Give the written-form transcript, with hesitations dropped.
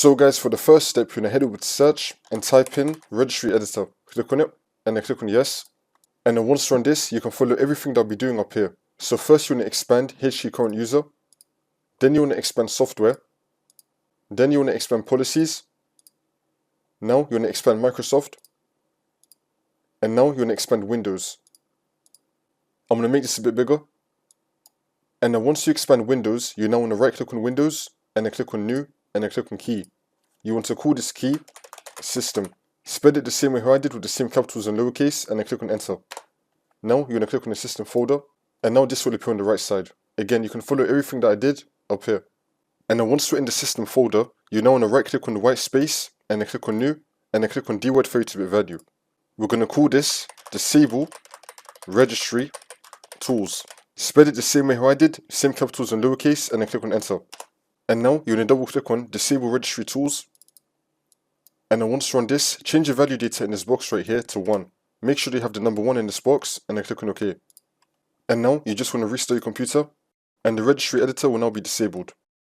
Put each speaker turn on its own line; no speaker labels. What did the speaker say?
So guys, for the first step, you're going to head over to search and type in Registry Editor. Click on it and then click on yes. And then once you run this, you can follow everything that I'll be doing up here. So first you want to expand HE current user. Then you want to expand software. Then you want to expand policies. Now you want to expand Microsoft. And now you want to expand Windows. I'm going to make this a bit bigger. And then once you expand Windows, you now want to right click on Windows and then click on New and then click on Key. You want to call this key System. Spell it the same way how I did with the same capitals and lowercase and then click on Enter. Now you want to click on the System folder and now this will appear on the right side. Again, you can follow everything that I did up here. And then once you're in the System folder, you now want to right click on the white space and then click on New and then click on dword 32-bit value. We're going to call this Disable Registry Tools. Spell it the same way how I did, same capitals and lowercase and then click on Enter. And now you want to double click on Disable Registry Tools. And then once you run this, change the value data in this box right here to 1. Make sure you have the number 1 in this box and then click on OK. And now you just want to restart your computer and the registry editor will now be disabled.